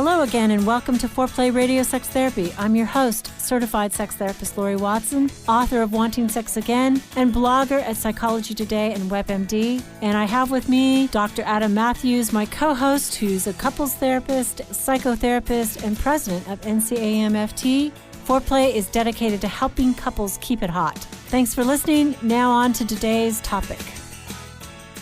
Hello again, and welcome to Foreplay Radio Sex Therapy. I'm your host, certified sex therapist Laurie Watson, author of Wanting Sex Again, and blogger at Psychology Today and WebMD. And I have with me Dr. Adam Mathews, my co-host, who's a couples therapist, psychotherapist, and president of NCAMFT. Foreplay is dedicated to helping couples keep it hot. Thanks for listening. Now on to today's topic.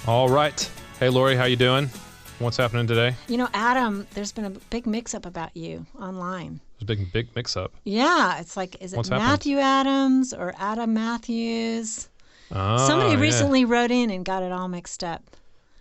All right. Hey, Laurie, how you doing? What's happening today? You know, Adam, there's been a big mix-up about you online. There's a big mix-up. Yeah, it's like, is it What's Matthew Adams or Adam Mathews? Oh, Somebody recently wrote in and got it all mixed up.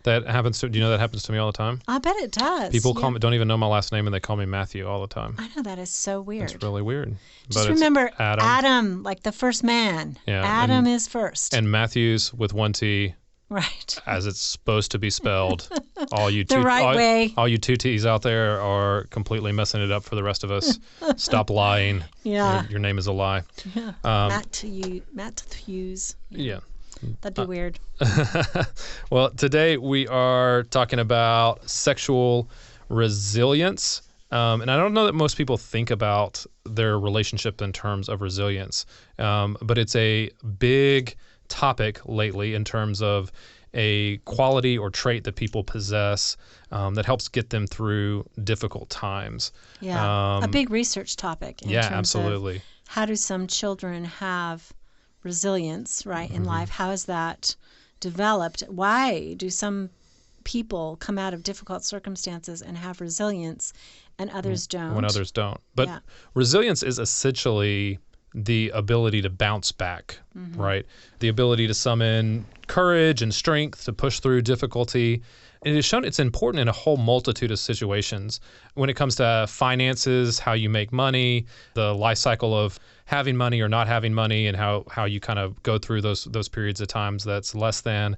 That happens to, do you know that happens to me all the time? I bet it does. People call me, don't even know my last name, and they call me Matthew all the time. I know, that is so weird. It's really weird. Just but remember, it's Adam. Adam, like the first man. Yeah, Adam is first. And Matthews with one T. Right. As it's supposed to be spelled. All you way. All you two T's out there are completely messing it up for the rest of us. Stop lying. Yeah. Your name is a lie. Yeah. Mathews. Yeah. That'd be weird. Well, today we are talking about sexual resilience. And I don't know that most people think about their relationship in terms of resilience. But it's a big topic lately in terms of a quality or trait that people possess that helps get them through difficult times. Yeah, a big research topic. In terms absolutely. Of how do some children have resilience, right, in life? How is that developed? Why do some people come out of difficult circumstances and have resilience and others don't? When others don't. But resilience is essentially the ability to bounce back, right? The ability to summon courage and strength to push through difficulty. And it is shown it's important in a whole multitude of situations. When it comes to finances, how you make money, the life cycle of having money or not having money, and how you kind of go through those periods of times that's less than.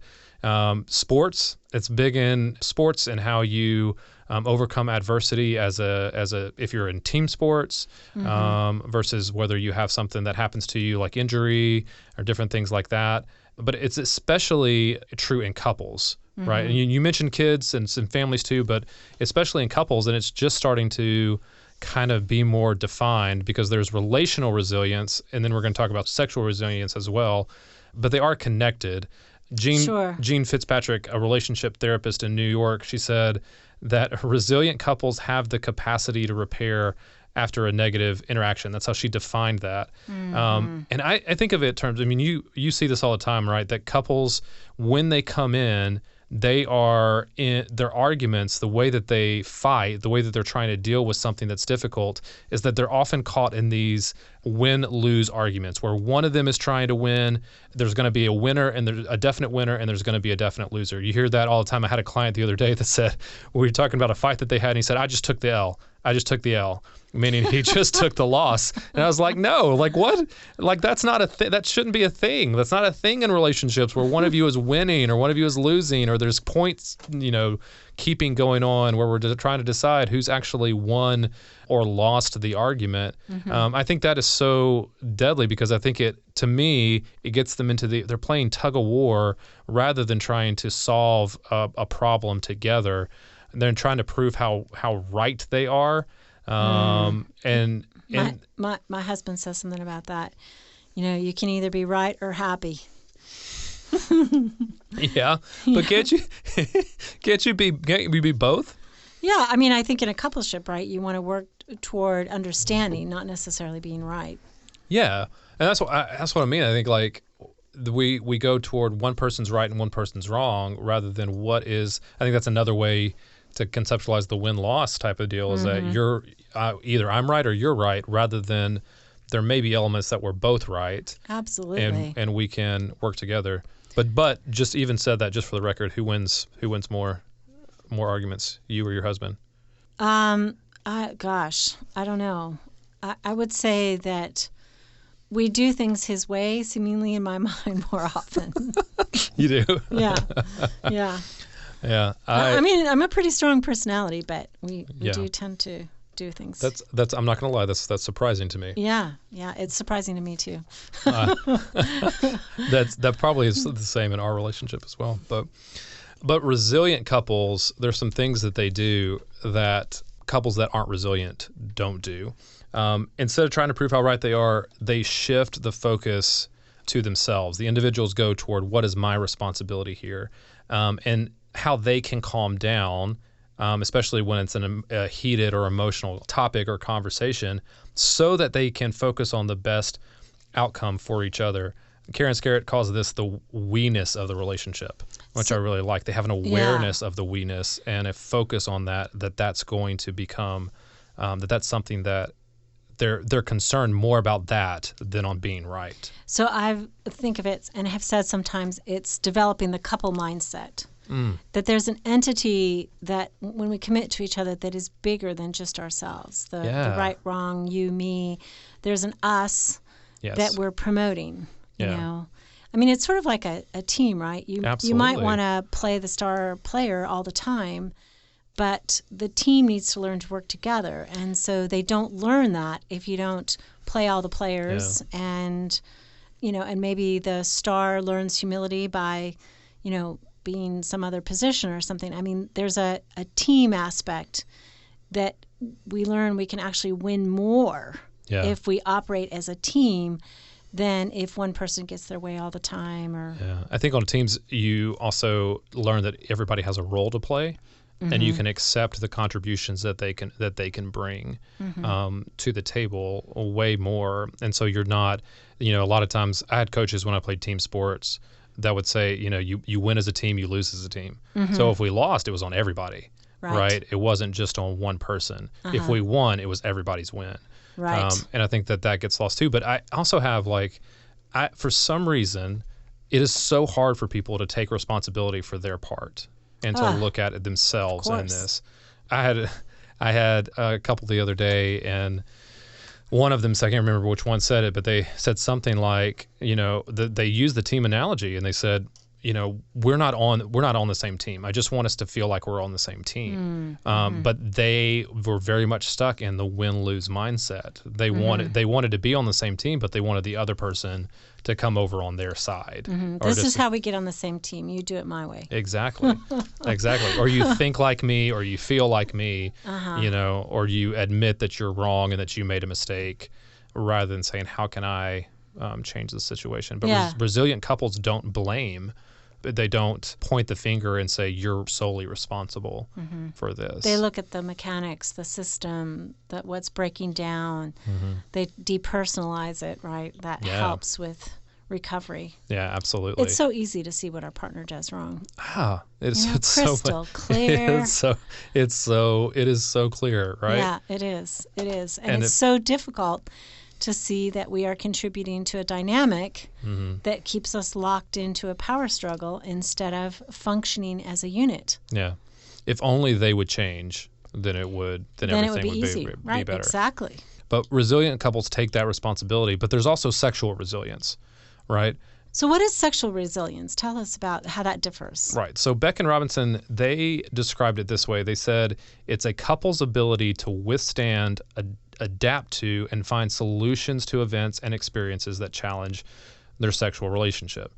Sports, it's big in sports and how you overcome adversity as a if you're in team sports versus whether you have something that happens to you like injury or different things like that. But it's especially true in couples, right? And you mentioned kids and some families too, but especially in couples, and it's just starting to kind of be more defined because there's relational resilience, and then we're going to talk about sexual resilience as well, but they are connected. Jean Fitzpatrick, a relationship therapist in New York, she said that resilient couples have the capacity to repair after a negative interaction. That's how she defined that. And I think of it in terms, I mean, you see this all the time, right? That couples, when they come in, they are in their arguments, the way that they fight, the way that they're trying to deal with something that's difficult is that they're often caught in these win-lose arguments where one of them is trying to win. There's going to be a winner and there's a definite winner, and there's going to be a definite loser. You hear that all the time. I had a client the other day that said, we were talking about a fight that they had, and he said, I just took the L. Meaning he just took the loss. And I was like, no, like what? Like that's not a thing. That shouldn't be a thing. That's not a thing in relationships where one of you is winning or one of you is losing or there's points, keeping going on where we're trying to decide who's actually won or lost the argument. I think that is so deadly because I think it gets them into they're playing tug of war rather than trying to solve a problem together. They're trying to prove how right they are. And my husband says something about that. You can either be right or happy. Yeah, but can't you be both? Yeah, I mean, I think in a coupleship, right, you want to work toward understanding, not necessarily being right. Yeah, and that's what I mean. I think like we go toward one person's right and one person's wrong rather than what is. I think that's another way to conceptualize the win-loss type of deal is that you're either I'm right or you're right rather than there may be elements that we're both right. Absolutely. And we can work together. But just even said that just for the record, who wins more arguments, you or your husband? I don't know. I would say that we do things his way, seemingly in my mind, more often. You do? Yeah. Yeah. I mean, I'm a pretty strong personality, but we do tend to do things. That's I'm not going to lie, that's surprising to me. Yeah, it's surprising to me too. That probably is the same in our relationship as well. But resilient couples, there's some things that they do that couples that aren't resilient don't do. Instead of trying to prove how right they are, they shift the focus to themselves. The individuals go toward what is my responsibility here, and how they can calm down, especially when it's a heated or emotional topic or conversation, so that they can focus on the best outcome for each other. Karen Scarrett calls this the we-ness of the relationship, which I really like. They have an awareness of the we-ness and a focus on that's going to become, that's something that they're concerned more about that than on being right. So I think of it and have said sometimes it's developing the couple mindset. That there's an entity that when we commit to each other that is bigger than just ourselves. The right, wrong, you, me. There's an us that we're promoting. You know, I mean, it's sort of like a team, right? You might want to play the star player all the time, but the team needs to learn to work together. And so they don't learn that if you don't play all the players. And, you know, and maybe the star learns humility by, you know, being some other position or something. I mean, there's a team aspect that we learn we can actually win more if we operate as a team than if one person gets their way all the time. I think on teams you also learn that everybody has a role to play, and you can accept the contributions that they can bring to the table way more. And so you're not, you know, a lot of times I had coaches when I played team sports that would say, you know, you win as a team, you lose as a team. So if we lost, it was on everybody, right? It wasn't just on one person. If we won, it was everybody's win. Right. And I think that gets lost too. But I also have for some reason, it is so hard for people to take responsibility for their part and to look at it themselves in this. I had a couple the other day, and one of them, I can't remember which one said it, but they said something like, you know, they used the team analogy, and they said, you know, we're not on the same team. I just want us to feel like we're on the same team. But they were very much stuck in the win-lose mindset. They wanted to be on the same team, but they wanted the other person to come over on their side. This is how we get on the same team. You do it my way. Exactly. Exactly. Or you think like me, or you feel like me, you know, or you admit that you're wrong and that you made a mistake, rather than saying, how can I change the situation? But resilient couples don't blame. They don't point the finger and say, you're solely responsible for this. They look at the mechanics, the system, what's breaking down. They depersonalize it, right? That helps with recovery. Yeah, absolutely. It's so easy to see what our partner does wrong. It's crystal clear. It is so clear, right? Yeah, it is. And it's so difficult to see that we are contributing to a dynamic that keeps us locked into a power struggle instead of functioning as a unit. Yeah. If only they would change, then everything would be easy. Right, be better. Exactly. But resilient couples take that responsibility, but there's also sexual resilience, right? So what is sexual resilience? Tell us about how that differs. Right. So Beck and Robinson, they described it this way. They said it's a couple's ability to withstand, adapt to, and find solutions to events and experiences that challenge their sexual relationship.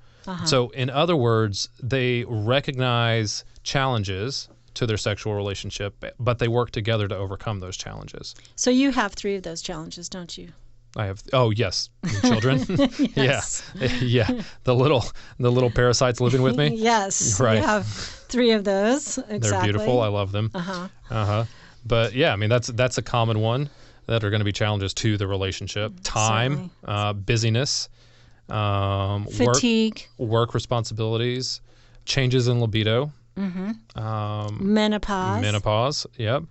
So in other words, they recognize challenges to their sexual relationship, but they work together to overcome those challenges. So you have 3 of those challenges, don't you? I have. Oh yes, children. Yes. Yeah. The little parasites living with me. Yes. Right. You have 3 of those. Exactly. They're beautiful. I love them. But yeah, I mean that's a common one that are going to be challenges to the relationship. Time, busyness, fatigue, work responsibilities, changes in libido, menopause. Yep.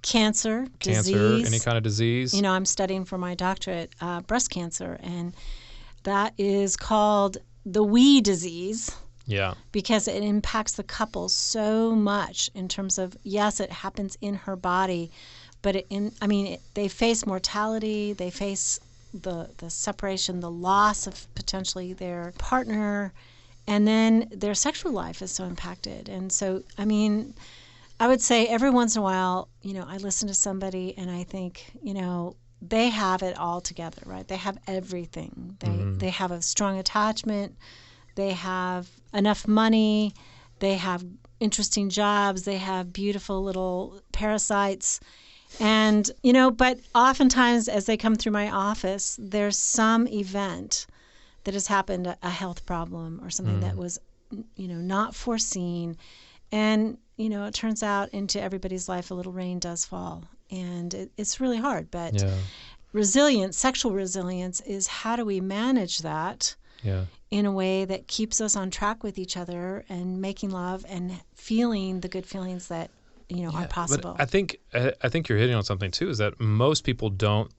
Cancer, disease. Any kind of disease. You know, I'm studying for my doctorate breast cancer, and that is called the we disease. Yeah. Because it impacts the couple so much in terms of, yes, it happens in her body, but they face mortality, they face the separation, the loss of potentially their partner, and then their sexual life is so impacted. And so, I mean, I would say every once in a while, you know, I listen to somebody and I think, you know, they have it all together, right? They have everything. They have a strong attachment. They have enough money. They have interesting jobs. They have beautiful little parasites. And, but oftentimes as they come through my office, there's some event that has happened, a health problem or something that was, not foreseen. And, it turns out into everybody's life, a little rain does fall. And it's really hard. But resilience, sexual resilience, is how do we manage that in a way that keeps us on track with each other and making love and feeling the good feelings that are possible. But I think you're hitting on something too, is that most people don't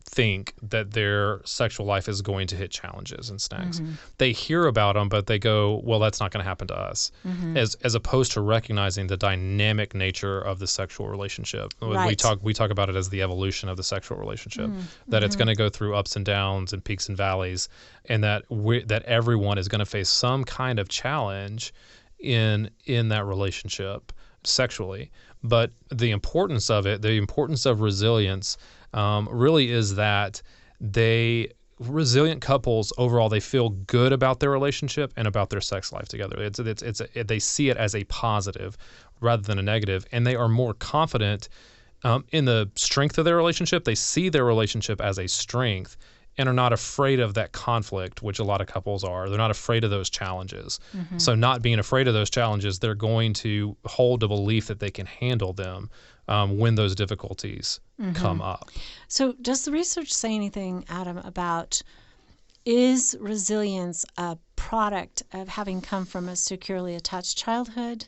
think that their sexual life is going to hit challenges and snags. They hear about them, but they go, well, that's not going to happen to us, as opposed to recognizing the dynamic nature of the sexual relationship. Right. We talk about it as the evolution of the sexual relationship, that it's going to go through ups and downs and peaks and valleys, and that everyone is going to face some kind of challenge in that relationship sexually. But the importance of it, the importance of resilience, really is that resilient couples overall, they feel good about their relationship and about their sex life together. They see it as a positive rather than a negative, and they are more confident in the strength of their relationship. They see their relationship as a strength and are not afraid of that conflict, which a lot of couples are. They're not afraid of those challenges. So not being afraid of those challenges, they're going to hold a belief that they can handle them when those difficulties come up. So does the research say anything, Adam, about is resilience a product of having come from a securely attached childhood,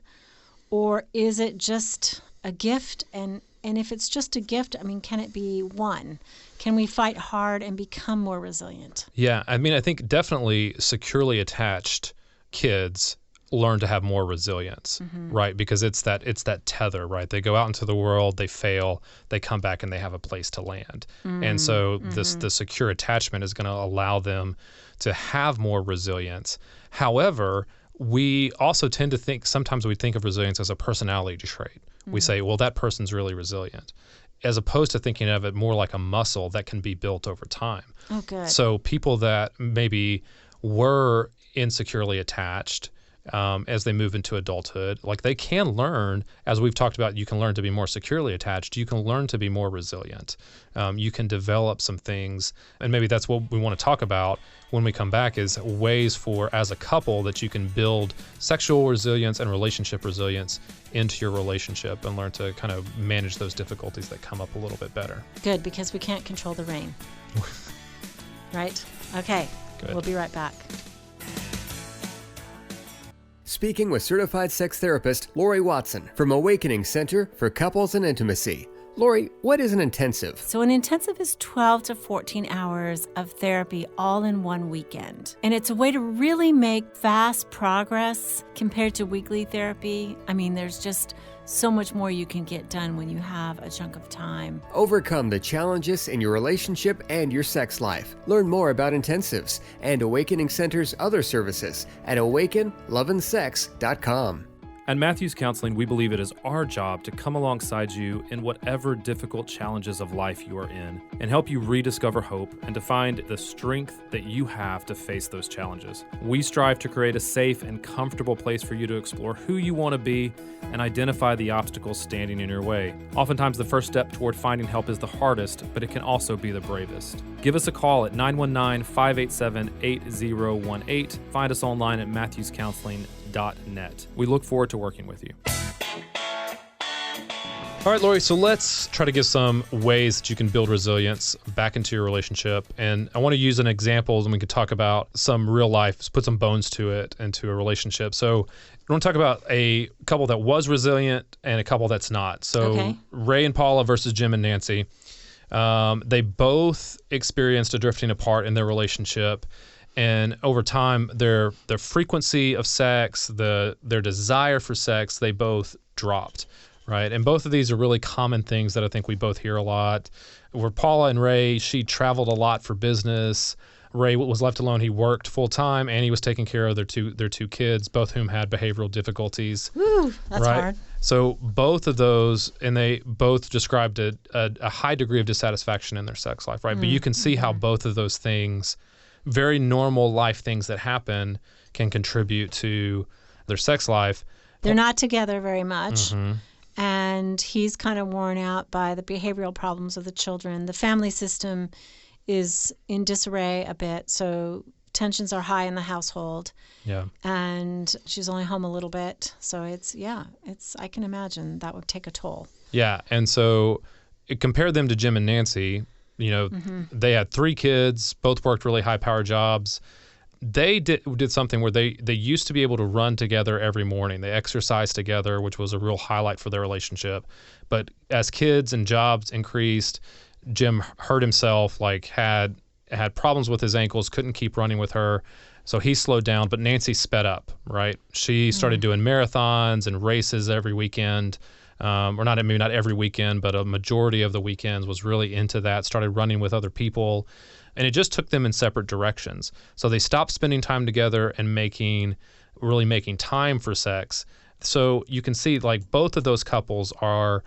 or is it just a gift? And if it's just a gift, can it be won? Can we fight hard and become more resilient? Yeah, I think definitely securely attached kids learn to have more resilience, right? Because it's that tether, right? They go out into the world, they fail, they come back, and they have a place to land. And so the secure attachment is going to allow them to have more resilience. However, we also tend to think, sometimes we think of resilience as a personality trait. We say, well, that person's really resilient, as opposed to thinking of it more like a muscle that can be built over time. Oh, good. So people that maybe were insecurely attached as they move into adulthood, like they can learn, as we've talked about, you can learn to be more securely attached. You can learn to be more resilient. You can develop some things, and maybe that's what we want to talk about when we come back, is ways for, as a couple, that you can build sexual resilience and relationship resilience into your relationship and learn to kind of manage those difficulties that come up a little bit better. Good, because we can't control the rain. Right? Okay. Good. We'll be right back. Speaking with certified sex therapist Laurie Watson from Awakening Center for Couples and Intimacy. Laurie, what is an intensive? So an intensive is 12 to 14 hours of therapy all in one weekend. And it's a way to really make fast progress compared to weekly therapy. There's just so much more you can get done when you have a chunk of time. Overcome the challenges in your relationship and your sex life. Learn more about intensives and Awakening Center's other services at awakenloveandsex.com. At Mathews Counseling, we believe it is our job to come alongside you in whatever difficult challenges of life you are in and help you rediscover hope and to find the strength that you have to face those challenges. We strive to create a safe and comfortable place for you to explore who you want to be and identify the obstacles standing in your way. Oftentimes, the first step toward finding help is the hardest, but it can also be the bravest. Give us a call at 919-587-8018. Find us online at MathewsCounseling.net. We look forward to working with you. All right, Laurie, so let's try to give some ways that you can build resilience back into your relationship. And I want to use an example, and we could talk about some real life, put some bones to it, into a relationship. So I want to talk about a couple that was resilient and a couple that's not. So Ray and Paula versus Jim and Nancy. They both experienced a drifting apart in their relationship. And over time, their frequency of sex, their desire for sex, they both dropped, right? And both of these are really common things that I think we both hear a lot. Where Paula and Ray, she traveled a lot for business. Ray was left alone. He worked full time, and he was taking care of their two kids, both whom had behavioral difficulties. Ooh, that's right? hard. So both of those, and they both described a high degree of dissatisfaction in their sex life, right? But you can see how both of those things, very normal life things that happen, can contribute to their sex life. They're not together very much. and he's kind of worn out by the behavioral problems of the children. The family system is in disarray a bit, so tensions are high in the household. Yeah. And she's only home a little bit. So I can imagine that would take a toll. Yeah. And so compare them to Jim and Nancy. They had 3 kids, both worked really high-powered jobs. They did something where they used to be able to run together every morning. They exercised together, which was a real highlight for their relationship. But as kids and jobs increased, Jim hurt himself, had problems with his ankles, couldn't keep running with her. So he slowed down, but Nancy sped up, right? She started doing marathons and races every weekend. Or not every weekend, but a majority of the weekends was really into that, started running with other people. And it just took them in separate directions. So they stopped spending time together and really making time for sex. So you can see both of those couples are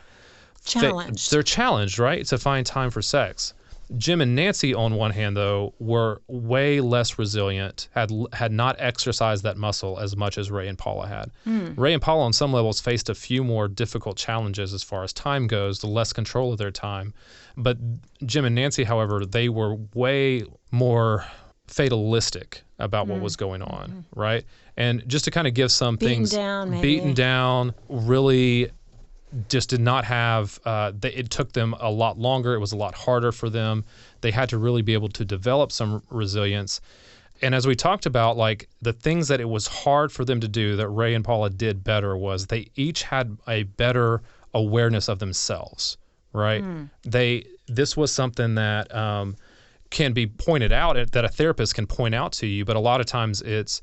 challenged. They're challenged, right, to find time for sex. Jim and Nancy, on one hand, though, were way less resilient, had not exercised that muscle as much as Ray and Paula had. Ray and Paula, on some levels, faced a few more difficult challenges as far as time goes, the less control of their time. But Jim and Nancy, however, they were way more fatalistic about what was going on, right? And just to kind of give some things... Beaten down, really... just did not have, it took them a lot longer. It was a lot harder for them. They had to really be able to develop some resilience. And as we talked about, the things that it was hard for them to do that Ray and Paula did better was they each had a better awareness of themselves, right? This was something that can be pointed out, that a therapist can point out to you, but a lot of times it's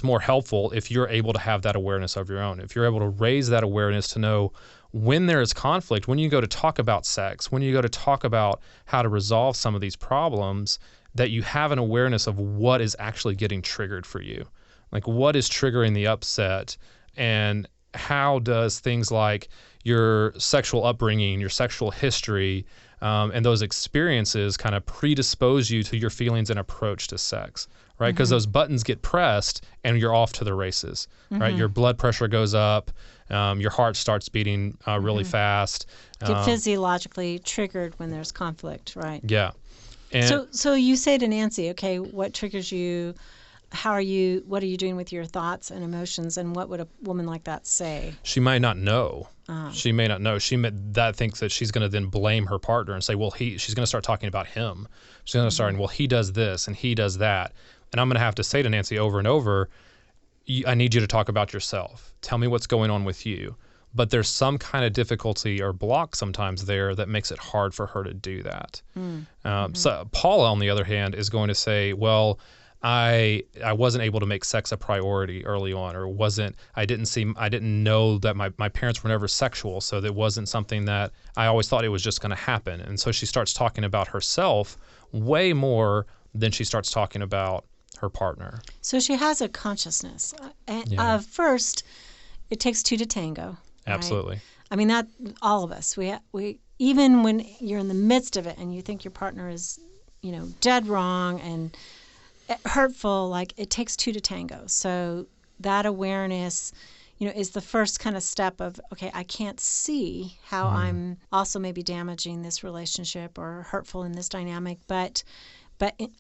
more helpful if you're able to have that awareness of your own. If you're able to raise that awareness to know when there is conflict, when you go to talk about sex, when you go to talk about how to resolve some of these problems, that you have an awareness of what is actually getting triggered for you. What is triggering the upset, and how does things like your sexual upbringing, your sexual history, and those experiences kind of predispose you to your feelings and approach to sex, right? Because those buttons get pressed and you're off to the races, right? Your blood pressure goes up, your heart starts beating really fast. Get physiologically triggered when there's conflict, right? Yeah. And so you say to Nancy, okay, what triggers you? What are you doing with your thoughts and emotions, and what would a woman like that say? She might not know. She may not know. That thinks that she's going to then blame her partner and say, well, she's going to start talking about him. She's going to start, well, he does this and he does that. And I'm going to have to say to Nancy over and over, I need you to talk about yourself. Tell me what's going on with you. But there's some kind of difficulty or block sometimes there that makes it hard for her to do that. So Paula, on the other hand, is going to say, well, I wasn't able to make sex a priority early on, or I didn't know that my parents were never sexual, so that wasn't something that I always thought it was just going to happen. And so she starts talking about herself way more than she starts talking about her partner. So she has a consciousness. First, it takes 2 to tango. Right? Absolutely. I mean, that all of us. We even when you're in the midst of it and you think your partner is, dead wrong and hurtful, it takes 2 to tango. So that awareness, is the first kind of step of, okay, I can't see how I'm also maybe damaging this relationship or hurtful in this dynamic, but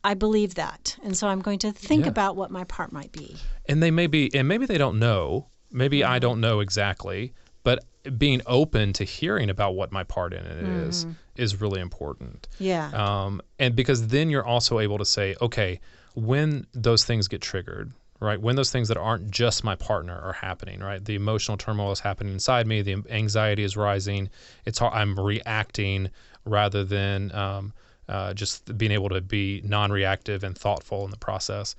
I believe that. And so I'm going to think about what my part might be. And maybe they don't know. Maybe I don't know exactly, but being open to hearing about what my part in it is really important. Yeah. And because then you're also able to say, okay, when those things get triggered, right? When those things that aren't just my partner are happening, right? The emotional turmoil is happening inside me. The anxiety is rising. I'm reacting rather than just being able to be non-reactive and thoughtful in the process.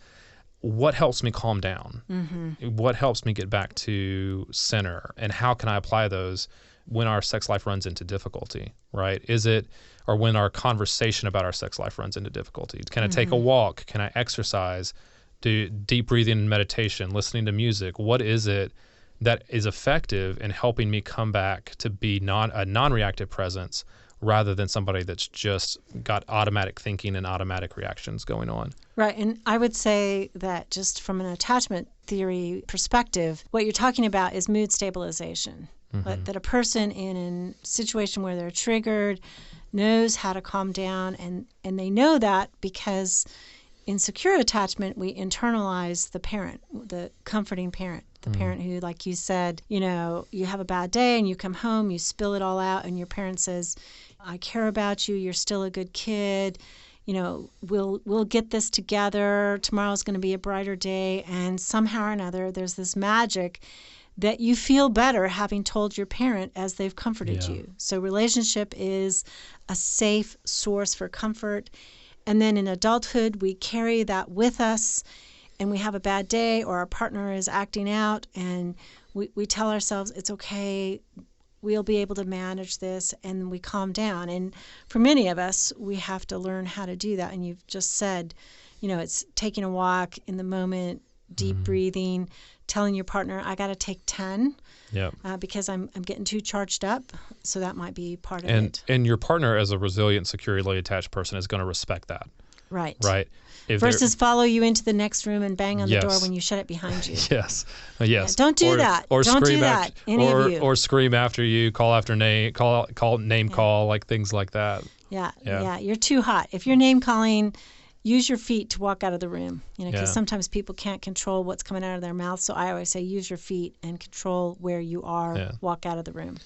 What helps me calm down? What helps me get back to center? And how can I apply those when our sex life runs into difficulty, right? Or when our conversation about our sex life runs into difficulty? Can I take a walk? Can I exercise? Do deep breathing and meditation, listening to music? What is it that is effective in helping me come back to be a non-reactive presence rather than somebody that's just got automatic thinking and automatic reactions going on? Right. And I would say that just from an attachment theory perspective, what you're talking about is mood stabilization. but that a person in a situation where they're triggered knows how to calm down, and they know that because in secure attachment, we internalize the parent, the comforting parent, the parent who, like you said, you have a bad day and you come home, you spill it all out, and your parent says, I care about you, you're still a good kid, we'll get this together, tomorrow's going to be a brighter day, and somehow or another there's this magic that you feel better having told your parent as they've comforted you. So relationship is a safe source for comfort. And then in adulthood, we carry that with us, and we have a bad day or our partner is acting out, and we tell ourselves it's okay, we'll be able to manage this, and we calm down. And for many of us, we have to learn how to do that. And you've just said, it's taking a walk in the moment, deep breathing, telling your partner, I got to take 10 because I'm getting too charged up. So that might be part of it. And your partner, as a resilient, securely attached person, is going to respect that. Right. Right. Versus follow you into the next room and bang on the door when you shut it behind you. Yes. Yeah, don't do that. Or don't scream do that. Any of you. Or scream after you, call after name, call like things like that. Yeah. You're too hot. If you're name calling, use your feet to walk out of the room, because sometimes people can't control what's coming out of their mouth. So I always say use your feet and control where you are, walk out of the room.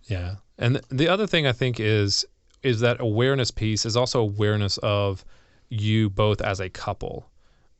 Yeah. And the other thing I think is that awareness piece is also awareness of you both as a couple.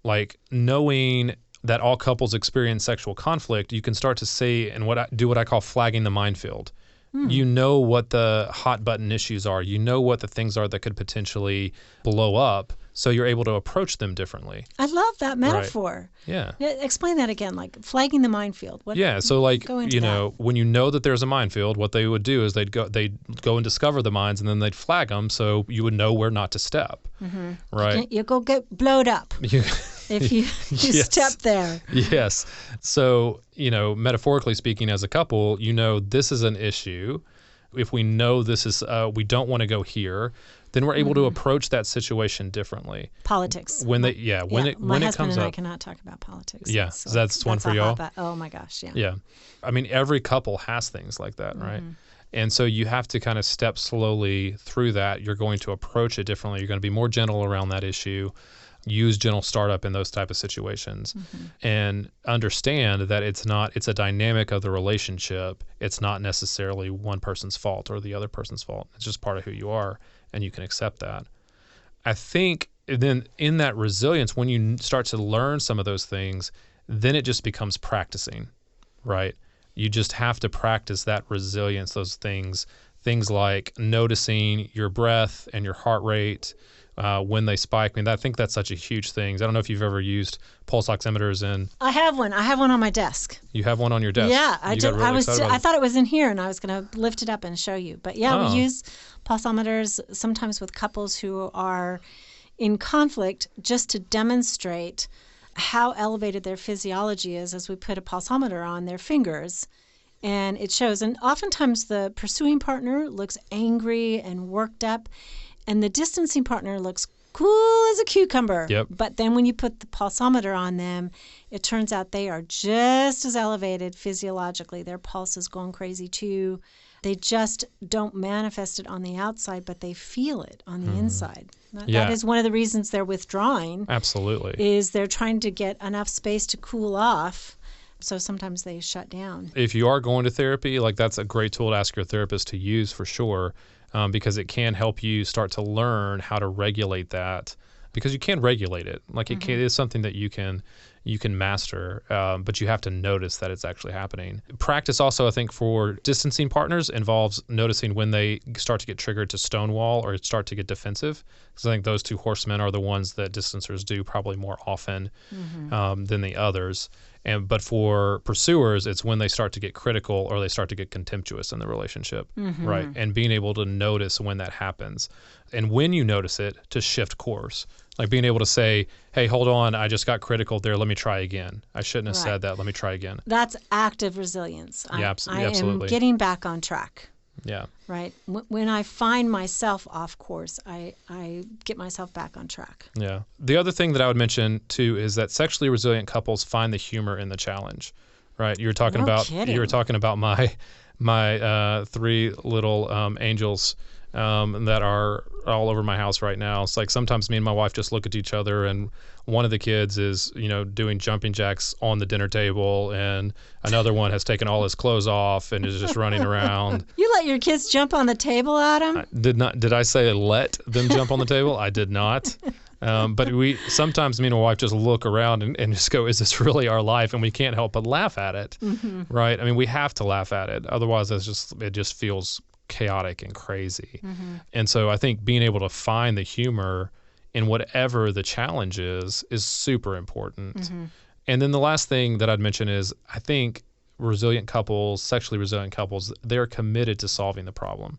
Like knowing that all couples experience sexual conflict, you can start to see and what I call flagging the minefield. You know what the hot button issues are. You know what the things are that could potentially blow up. So you're able to approach them differently. I love that metaphor. Right. Yeah. Explain that again, like flagging the minefield. So like, when you know that there's a minefield, what they would do is they'd go and discover the mines, and then they'd flag them so you would know where not to step. Right? You go get blowed up if you step there. Yes. So, metaphorically speaking, as a couple, this is an issue. If we know this is, we don't want to go here, then we're able to approach that situation differently. Politics. When it my husband comes and up, I cannot talk about politics. Yeah, so that's one for y'all. Oh my gosh, yeah. Yeah, I mean every couple has things like that, right? And so you have to kind of step slowly through that. You're going to approach it differently. You're going to be more gentle around that issue. Use gentle startup in those type of situations, and understand that it's a dynamic of the relationship. It's not necessarily one person's fault or the other person's fault. It's just part of who you are, and you can accept that. I think then in that resilience, when you start to learn some of those things, then it just becomes practicing, right? You just have to practice that resilience, those things like noticing your breath and your heart rate, when they spike. I mean, I think that's such a huge thing. I don't know if you've ever used pulse oximeters I have one. I have one on my desk. You have one on your desk? Yeah, I thought it was in here, and I was going to lift it up and show you. But we use pulsometers sometimes with couples who are in conflict, just to demonstrate how elevated their physiology is as we put a pulsometer on their fingers. And it shows. And oftentimes the pursuing partner looks angry and worked up, and the distancing partner looks cool as a cucumber. Yep. But then when you put the pulsometer on them, it turns out they are just as elevated physiologically. Their pulse is going crazy too. They just don't manifest it on the outside, but they feel it on the inside. That is one of the reasons they're withdrawing. Absolutely. Is they're trying to get enough space to cool off. So sometimes they shut down. If you are going to therapy, that's a great tool to ask your therapist to use for sure. Because it can help you start to learn how to regulate that, because you can regulate it. It is something that you can master, but you have to notice that it's actually happening. Practice also, I think, for distancing partners involves noticing when they start to get triggered to stonewall or start to get defensive. Because I think those two horsemen are the ones that distancers do probably more often than the others. But for pursuers, it's when they start to get critical or they start to get contemptuous in the relationship, right? And being able to notice when that happens. And when you notice it, to shift course. Like being able to say, hey, hold on, I just got critical there. Let me try again. I shouldn't have said that. Let me try again. That's active resilience. Yeah, absolutely. I am getting back on track. Yeah. Right. When I find myself off course, I get myself back on track. Yeah. The other thing that I would mention too is that sexually resilient couples find the humor in the challenge. Right. You were talking about my my 3 little angels that are all over my house right now. It's like sometimes me and my wife just look at each other, and one of the kids is, doing jumping jacks on the dinner table, and another one has taken all his clothes off and is just running around. You let your kids jump on the table, Adam? Did I say let them jump on the table? I did not. But sometimes me and my wife just look around and just go, is this really our life? And we can't help but laugh at it, right? I mean, we have to laugh at it. Otherwise, it just feels chaotic and crazy. And so I think being able to find the humor in whatever the challenge is super important. And then the last thing that I'd mention is I think sexually resilient couples, they're committed to solving the problem.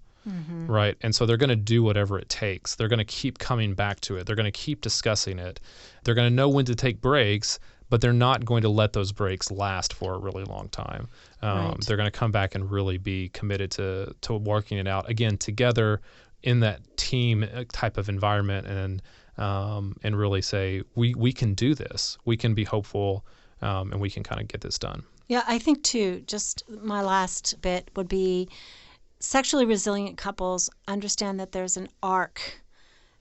Right. And so they're going to do whatever it takes. They're going to keep coming back to it. They're going to keep discussing it. They're going to know when to take breaks, but they're not going to let those breaks last for a really long time. Right. They're going to come back and really be committed to working it out again together in that team type of environment, and really say we can do this. We can be hopeful, and we can kind of get this done. Yeah, I think too. Just my last bit would be sexually resilient couples understand that there's an arc,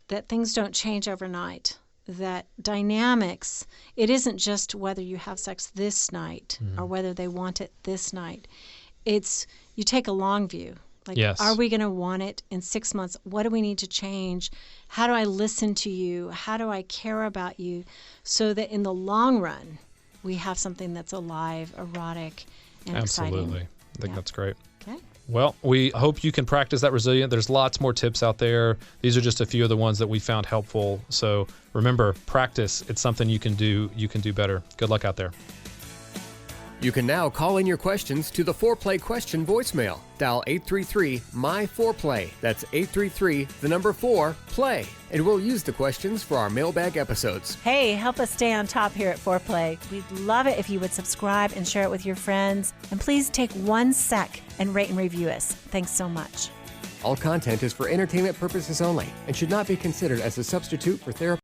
that things don't change overnight. That dynamics, it isn't just whether you have sex this night or whether they want it this night. It's you take a long view. Like, yes. Are we going to want it in 6 months? What do we need to change? How do I listen to you? How do I care about you? So that in the long run, we have something that's alive, erotic, and Absolutely. exciting. I think that's great. Okay. Well, we hope you can practice that resilient. There's lots more tips out there. These are just a few of the ones that we found helpful. So remember, practice. It's something you can do. You can do better. Good luck out there. You can now call in your questions to the 4Play question voicemail. Dial 833-MY-4Play. That's 833-4-PLAY. And we'll use the questions for our mailbag episodes. Hey, help us stay on top here at 4Play. We'd love it if you would subscribe and share it with your friends. And please take 1 sec and rate and review us. Thanks so much. All content is for entertainment purposes only and should not be considered as a substitute for therapy.